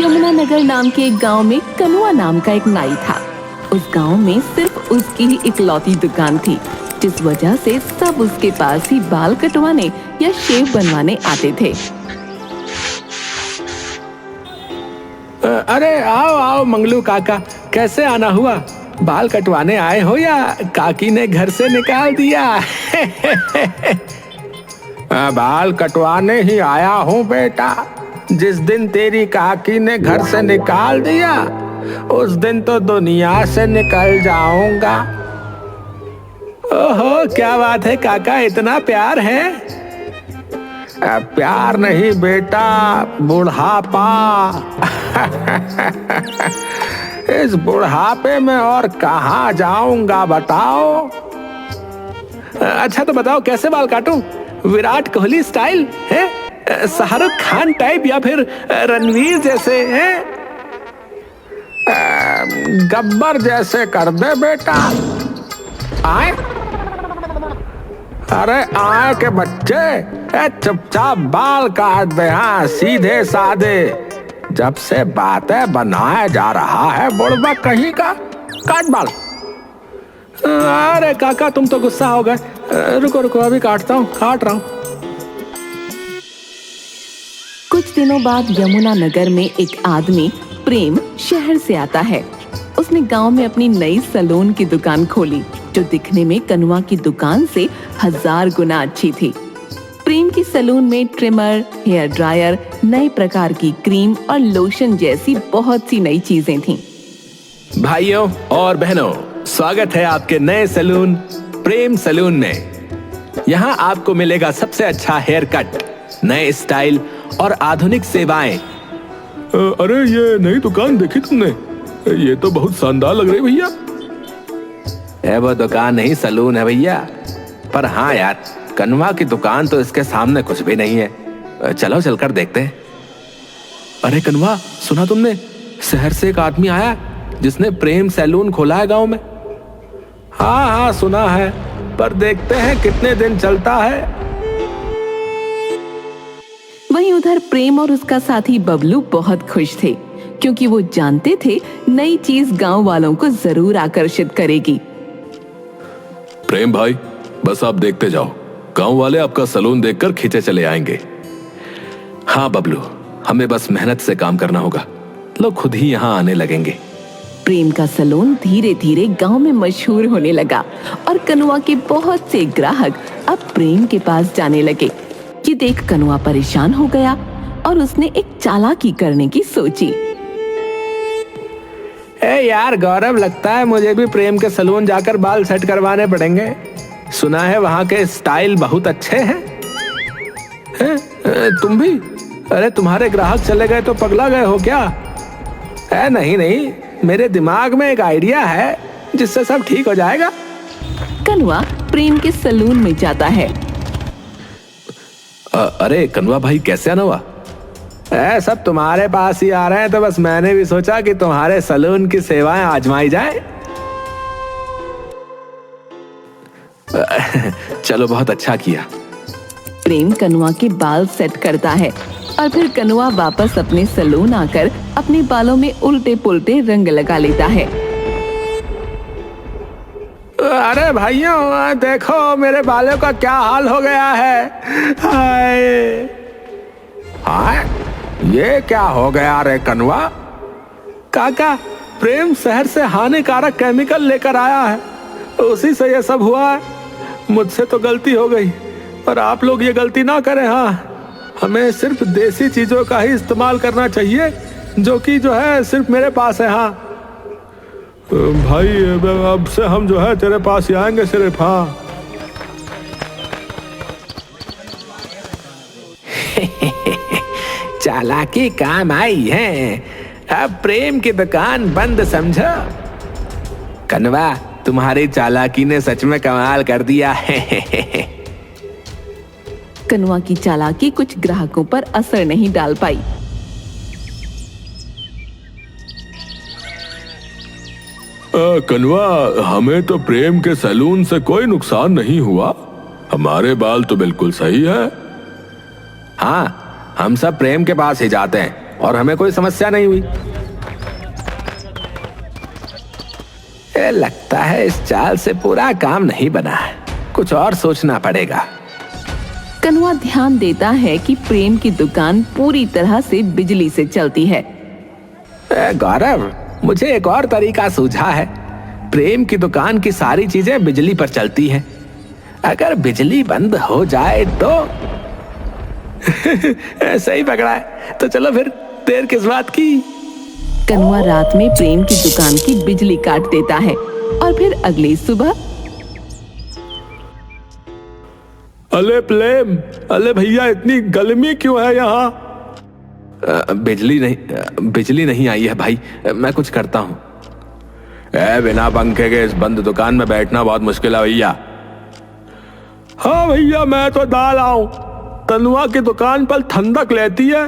यमुनानगर नाम के एक गांव में कनुआ नाम का एक नाई था। उस गांव में सिर्फ उसकी ही इकलौती दुकान थी, जिस वजह से सब उसके पास ही बाल कटवाने या शेव बनवाने आते थे। अरे आओ आओ मंगलू काका, कैसे आना हुआ? बाल कटवाने आए हो या काकी ने घर से निकाल दिया? बाल कटवाने ही आया हूँ बेटा। जिस दिन तेरी काकी ने घर से निकाल दिया उस दिन तो दुनिया से निकल जाऊंगा। ओहो, क्या बात है काका, इतना प्यार है? प्यार नहीं बेटा, बुढ़ापा। इस बुढ़ापे में और कहाँ जाऊंगा बताओ? अच्छा तो बताओ कैसे बाल काटूं? विराट कोहली स्टाइल है, शाहरुख खान टाइप, या फिर रणवीर जैसे हैं? गब्बर जैसे कर दे बेटा। आए? अरे आए के बच्चे, चुपचाप बाल काट दे। हाँ, सीधे साधे। जब से बातें बनाया जा रहा है बुढ़बा कहीं का, काट बाल। अरे काका तुम तो गुस्सा हो गए। रुको रुको, अभी काटता हूँ, काट रहा हूँ। कुछ दिनों बाद यमुनानगर में एक आदमी प्रेम शहर से आता है। उसने गांव में अपनी नई सैलून की दुकान खोली, जो दिखने में कनुआ की दुकान से 1000 गुना अच्छी थी। प्रेम की सैलून में ट्रिमर, हेयर ड्रायर, नए प्रकार की क्रीम और लोशन जैसी बहुत सी नई चीजें थीं। भाइयों और बहनों, स्वागत है आपके नए सैलून प्रेम सैलून में। यहाँ आपको मिलेगा सबसे अच्छा हेयर कट, नए स्टाइल और आधुनिक सेवाएं। अरे ये नई दुकान देखी तुमने? ये तो बहुत शानदार लग रही भैया। वो दुकान नहीं, सैलून है भैया। पर हाँ यार, कनुआ की दुकान तो इसके सामने कुछ भी नहीं है। चलो चलकर देखते हैं। अरे कनुआ, सुना तुमने? शहर से एक आदमी आया जिसने प्रेम सैलून खोला है गांव में। हाँ हाँ सुना है, पर देखते हैं कितने दिन चलता है। वहीं उधर प्रेम और उसका साथी बबलू बहुत खुश थे, क्योंकि वो जानते थे नई चीज गांव वालों को जरूर आकर्षित करेगी। प्रेम भाई, बस आप देखते जाओ, गांव वाले आपका सैलून देखकर खींचे चले आएंगे। हाँ बबलू, हमें बस मेहनत से काम करना होगा, लोग खुद ही यहाँ आने लगेंगे। प्रेम का सैलून धीरे धीरे गांव में मशहूर होने लगा और कनुआ के बहुत से ग्राहक अब प्रेम के पास जाने लगे। ये देख कनुआ परेशान हो गया और उसने एक चालाकी करने की सोची। यार गौरव, लगता है मुझे भी प्रेम के सैलून जाकर बाल सेट करवाने पड़ेंगे। सुना है वहाँ के स्टाइल बहुत अच्छे हैं। तुम भी? अरे तुम्हारे ग्राहक चले गए तो पगला गए हो क्या? नहीं नहीं, मेरे दिमाग में एक आइडिया है जिससे सब ठीक हो जाएगा। कनुआ प्रेम के सैलून में जाता है। अरे कनुआ भाई, कैसे आना हुआ? सब तुम्हारे पास ही आ रहे हैं, तो बस मैंने भी सोचा कि तुम्हारे सैलून की सेवाएं आजमाई जाए। चलो, बहुत अच्छा किया। प्रेम कनुआ के बाल सेट करता है और फिर कनुआ वापस अपने सैलून आकर अपने बालों में उल्टे पुल्टे रंग लगा लेता है। अरे भाइयों देखो, मेरे बालों का क्या हाल हो गया है। हाय हाय, ये क्या हो गया रे कनुआ? काका, प्रेम शहर से हानिकारक केमिकल लेकर आया है, उसी से ये सब हुआ है। मुझसे तो गलती हो गई, पर आप लोग ये गलती ना करें। हाँ, हमें सिर्फ देसी चीजों का ही इस्तेमाल करना चाहिए, जो कि जो है सिर्फ मेरे पास है। हाँ भाई, अब से हम जो है तेरे पास ही आएंगे सिर्फ। हाँ चालाकी काम आई है। अब प्रेम की दुकान बंद समझो। कनुआ, तुम्हारी चालाकी ने सच में कमाल कर दिया है। कनुआ की चालाकी कुछ ग्राहकों पर असर नहीं डाल पाई। कनुआ, हमें तो प्रेम के सैलून से कोई नुकसान नहीं हुआ, हमारे बाल तो बिल्कुल सही है। हाँ, हम सब प्रेम के पास ही जाते हैं, और हमें कोई समस्या नहीं हुई। लगता है इस चाल से पूरा काम नहीं बना है, कुछ और सोचना पड़ेगा। कनुआ ध्यान देता है कि प्रेम की दुकान पूरी तरह से बिजली से चलती है। गौरव, मुझे एक और तरीका सूझा है। प्रेम की दुकान की सारी चीजें बिजली पर चलती हैं। अगर बिजली बंद हो जाए तो ऐसा ही पकड़ा है, तो चलो फिर देर किस बात की। कनुआ रात में प्रेम की दुकान की बिजली काट देता है और फिर अगली सुबह अले प्रेम, अले भैया इतनी गर्मी क्यों है यहाँ? बिजली नहीं आई है भाई, मैं कुछ करता हूँ। बिना पंखे के इस बंद दुकान में बैठना बहुत मुश्किल है भैया। हाँ भैया, मैं तो दाल आऊं। कनुआ की दुकान पर ठंडक लेती है।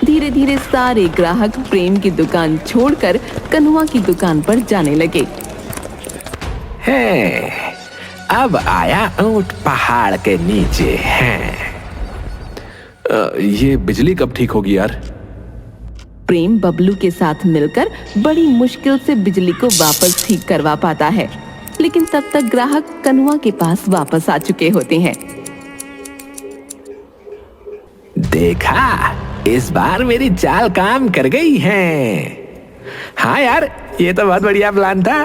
धीरे धीरे सारे ग्राहक प्रेम की दुकान छोड़कर कनुआ की दुकान पर जाने लगे। है, अब आया ऊंट पहाड़ के नीचे है। ये बिजली कब ठीक होगी यार? प्रेम बबलू के साथ मिलकर बड़ी मुश्किल से बिजली को वापस ठीक करवा पाता है, लेकिन तब तक ग्राहक कनुआ के पास वापस आ चुके होते हैं। देखा, इस बार मेरी चाल काम कर गई है। हाँ यार, ये तो बहुत बढ़िया प्लान था।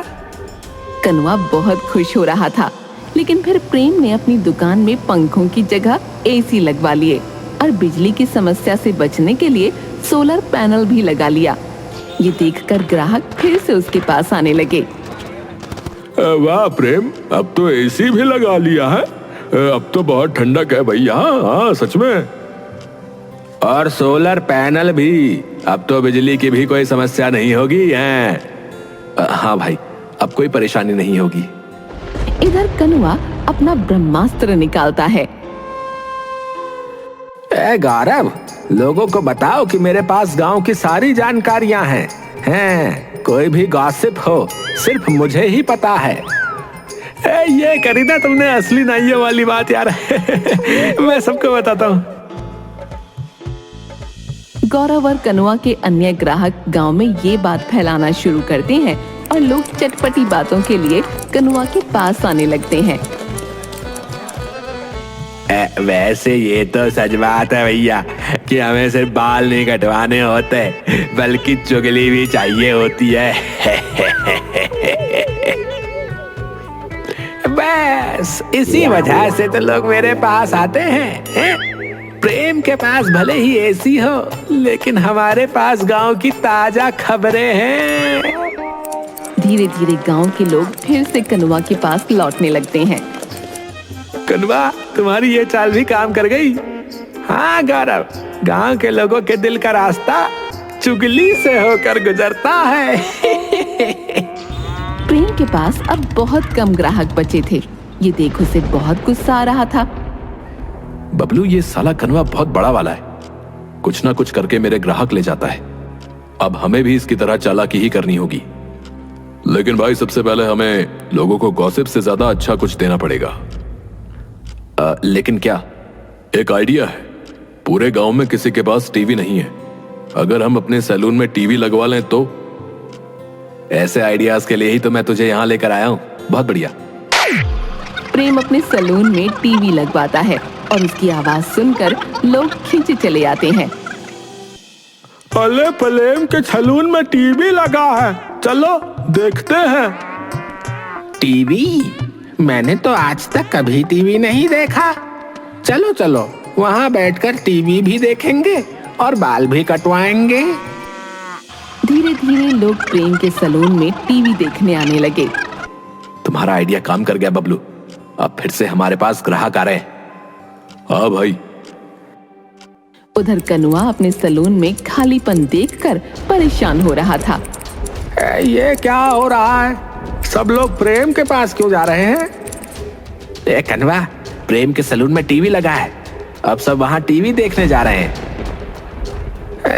कनुआ बहुत खुश हो रहा था, लेकिन फिर प्रेम ने अपनी दुकान में पंखों की जगह एसी लगवा लिए और बिजली की समस्या से बचने के लिए सोलर पैनल भी लगा लिया। ये देखकर ग्राहक फिर से उसके पास आने लगे। वाह प्रेम, अब तो एसी भी लगा लिया है। अब तो बहुत ठंडक है भैया। हाँ सच में। और सोलर पैनल भी, अब तो बिजली की भी कोई समस्या नहीं होगी है। हाँ भाई, अब कोई परेशानी नहीं होगी। इधर कनुआ अपना ब्रह्मास्त्र निकालता है। गौरव, लोगों को बताओ कि मेरे पास गांव की सारी जानकारियां हैं। कोई भी गॉसिप हो, सिर्फ मुझे ही पता है। ये करी ना तुमने असली नाइयों वाली बात यार। मैं सबको बताता हूँ। गौरव और कनुआ के अन्य ग्राहक गांव में ये बात फैलाना शुरू करते हैं और लोग चटपटी बातों के लिए कनुआ के पास आने लगते हैं। वैसे ये तो सच बात है भैया कि हमें सिर्फ बाल नहीं कटवाने होते, बल्कि चुगली भी चाहिए होती है। बस इसी वजह से तो लोग मेरे पास आते हैं। प्रेम के पास भले ही एसी हो, लेकिन हमारे पास गांव की ताजा खबरें हैं। धीरे धीरे गांव के लोग फिर से कनुआ के पास लौटने लगते हैं। कनुआ, तुम्हारी ये चाल भी काम कर गई। हाँ गौरव, गांव के लोगों के दिल का रास्ता चुगली से होकर गुजरता है। प्रेम के पास अब बहुत कम ग्राहक बचे थे। ये देख उसे बहुत गुस्सा आ रहा था। बबलू, ये साला कनुआ बहुत बड़ा वाला है। कुछ ना कुछ करके मेरे ग्राहक ले जाता है। अब हमें भी इसकी तरह चालाकी ही करनी होगी। लेकिन भाई, सबसे पहले हमें लोगों को गॉसिप से ज्यादा अच्छा कुछ देना पड़ेगा। लेकिन क्या? एक आइडिया है। पूरे गांव में किसी के पास टीवी नहीं है। अगर हम अपने सैलून में टीवी लगवा लें तो? ऐसे आइडियाज के लिए ही तो मैं तुझे यहाँ लेकर आया हूँ। बहुत बढ़िया। प्रेम अपने सैलून में टीवी लगवाता है और उसकी आवाज सुनकर लोग खींचे चले आते हैं। अले प्रेम के सैलून में टीवी लगा है, चलो देखते हैं। टीवी? मैंने तो आज तक कभी टीवी नहीं देखा। चलो चलो, वहाँ बैठकर टीवी भी देखेंगे और बाल भी कटवाएंगे। धीरे धीरे लोग प्रेम के सैलून में टीवी देखने आने लगे। तुम्हारा आइडिया काम कर गया बबलू। अब फिर से हमारे पास ग्राहक आ रहे हैं। हाँ भाई। उधर कनुआ अपने सैलून में खालीपन देखकर परेशान हो रहा था। ये क्या हो रहा है? सब लोग प्रेम के पास क्यों जा रहे हैं? कनुआ, प्रेम के सैलून में टीवी लगा है, अब सब वहाँ टीवी देखने जा रहे हैं।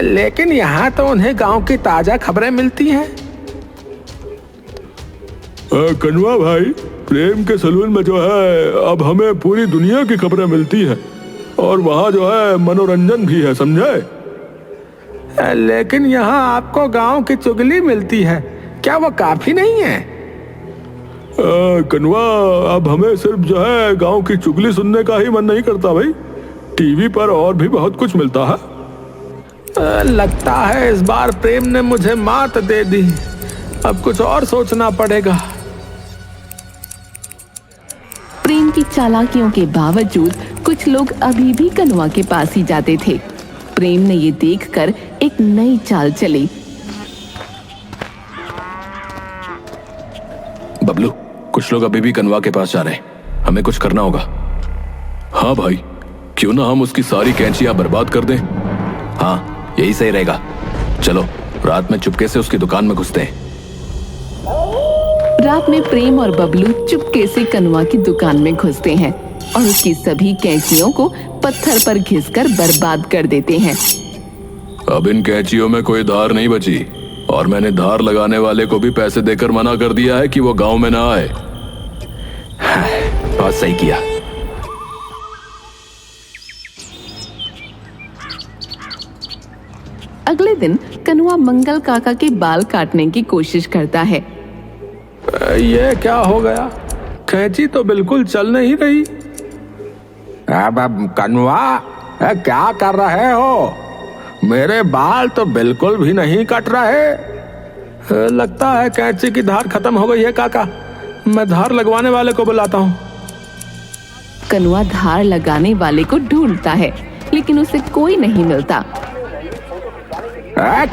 लेकिन यहाँ तो उन्हें गांव की ताजा खबरें मिलती हैं। कनुआ भाई, प्रेम के सैलून में जो है अब हमें पूरी दुनिया की खबरें मिलती हैं और वहाँ जो है मनोरंजन भी है, समझे? लेकिन यहाँ आपको गांव की चुगली मिलती है, क्या वो काफी नहीं है? कनवा, अब हमें सिर्फ जो है गांव की चुगली सुनने का ही मन नहीं करता भाई। टीवी पर और भी बहुत कुछ मिलता है। लगता है इस बार प्रेम ने मुझे मात दे दी। अब कुछ और सोचना पड़ेगा। प्रेम की चालाकियों के बावजूद कुछ लोग अभी भी कनुआ के पास ही जाते थे। प्रेम ने ये देखकर एक नई चाल चली। बबलू, कुछ लोग अभी भी कनवा के पास जा रहे हैं, हमें कुछ करना होगा। हाँ भाई, क्यों ना हम उसकी सारी कैंचियां बर्बाद कर दें। हाँ, यही सही रहेगा। चलो रात में चुपके से उसकी दुकान में घुसते हैं। रात में प्रेम और बबलू चुपके से कनुआ की दुकान में घुसते हैं और उसकी सभी कैंचियों को पत्थर पर घिसकर बर्बाद कर देते हैं। अब इन कैंचियों में कोई धार नहीं बची और मैंने धार लगाने वाले को भी पैसे देकर मना कर दिया है कि वो गांव में ना आए। बहुत सही किया। अगले दिन कनुआ मंगल काका के बाल काटने की कोशिश करता है। ये क्या हो गया? कैंची तो बिल्कुल चल नहीं रही। अब कनुआ, क्या कर रहे हो? मेरे बाल तो बिल्कुल भी नहीं कट रहे। लगता है कैंची की धार खत्म हो गई है काका। मैं धार लगवाने वाले को बुलाता हूँ। कनुआ धार लगाने वाले को ढूंढता है, लेकिन उसे कोई नहीं मिलता।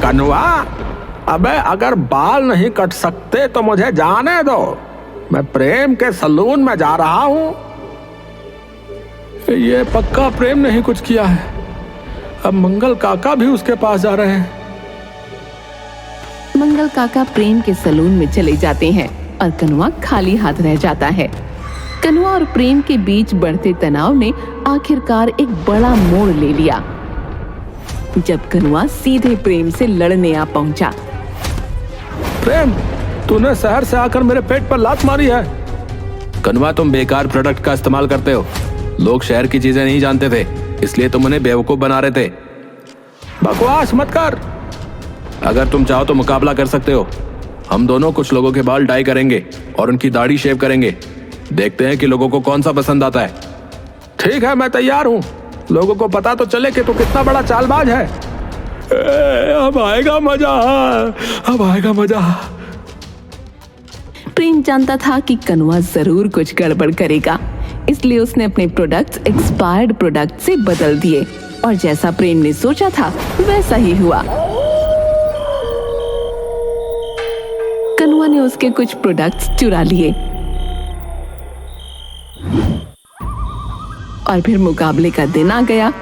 कनुआ, अबे अगर बाल नहीं कट सकते तो मुझे जाने दो। मैं प्रेम के सलून में जा रहा हूँ। ये पक्का प्रेम ने ही कुछ किया है। अब मंगल काका भी उसके पास जा रहे हैं। मंगल काका प्रेम के सलून में चले जाते हैं और कनुआ खाली हाथ रह जाता है। कनुआ और प्रेम के बीच बढ़ते तनाव ने आखिरकार एक बड़ा मोड़ ले लिया जब कनुआ सीधे प्रेम से लड़ने आ पहुंचा। प्रेम, तूने शहर से आकर मेरे पेट पर लात मारी है। कनवा, तुम बेकार प्रोडक्ट का इस्तेमाल करते हो। लोग शहर की चीजें नहीं जानते थे, इसलिए तुम उन्हें बेवकूफ बना रहे थे। बकवास मत कर। अगर तुम चाहो तो मुकाबला कर सकते हो। हम दोनों कुछ लोगों के बाल डाई करेंगे और उनकी दाढ़ी शेव करेंगे। देखते हैं कि लोगों को कौन सा पसंद आता है। ठीक है, मैं तैयार हूँ। लोगों को पता तो चले कि तू कितना बड़ा चालबाज है। अब आएगा मजा, अब आएगा मजा। प्रेम जानता था कि कनुआ जरूर कुछ गड़बड़ करेगा, इसलिए उसने अपने प्रोडक्ट्स एक्सपायर्ड प्रोडक्ट से बदल दिए और जैसा प्रेम ने सोचा था वैसा ही हुआ। कनुआ ने उसके कुछ प्रोडक्ट्स चुरा लिए और फिर मुकाबले का दिन आ गया।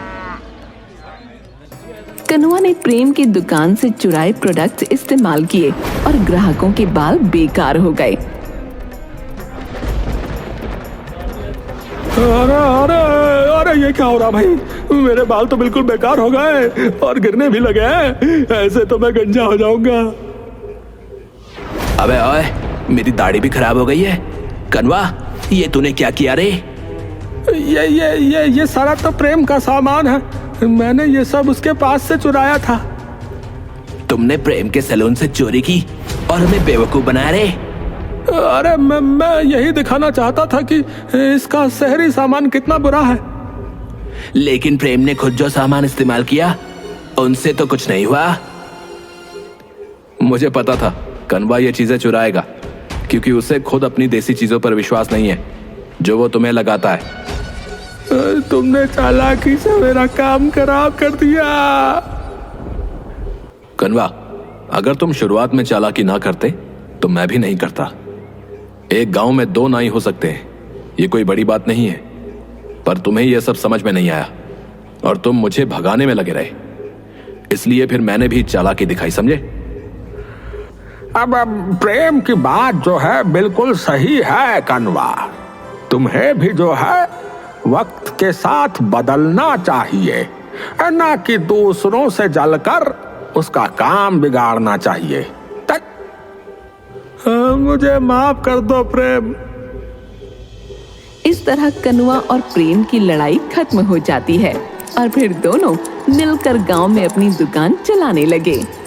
कनुआ ने प्रेम की दुकान से चुराए प्रोडक्ट्स इस्तेमाल किए और ग्राहकों के बाल बेकार हो गए। अरे अरे अरे, ये क्या हो रहा भाई? मेरे बाल तो बिल्कुल बेकार हो गए और गिरने भी लगे हैं। ऐसे तो मैं गंजा हो जाऊंगा। अबे ओए, मेरी दाढ़ी भी खराब हो गई है। कनवा, ये तूने क्या किया रे? ये सारा तो प्रेम का सामान है। मैंने ये सब उसके पास से चुराया था। तुमने प्रेम के सैलून से चोरी की और हमें बेवकूफ बनाया रे? अरे मैं यही दिखाना चाहता था कि इसका शहरी सामान कितना बुरा है। लेकिन प्रेम ने खुद जो सामान इस्तेमाल किया उनसे तो कुछ नहीं हुआ। मुझे पता था कनवा ये चीजें चुराएगा, क्योंकि उसे खुद अपनी देसी चीजों पर विश्वास नहीं है जो वो तुम्हें लगाता है। तुमने चालाकी से मेरा काम खराब कर दिया। कनवा, अगर तुम शुरुआत में चालाकी ना करते तो मैं भी नहीं करता। एक गांव में दो नाई हो सकते हैं, ये कोई बड़ी बात नहीं है, पर तुम्हें यह सब समझ में नहीं आया और तुम मुझे भगाने में लगे रहे। इसलिए फिर मैंने भी चालाकी दिखाई, समझे? अब प्रेम की बात जो है बिल्कुल सही है कनवा। तुम्हें भी जो है वक्त के साथ बदलना चाहिए, ना कि दूसरों से जलकर उसका काम बिगाड़ना चाहिए। मुझे माफ कर दो प्रेम। इस तरह कनुआ और प्रेम की लड़ाई खत्म हो जाती है और फिर दोनों मिलकर गांव में अपनी दुकान चलाने लगे।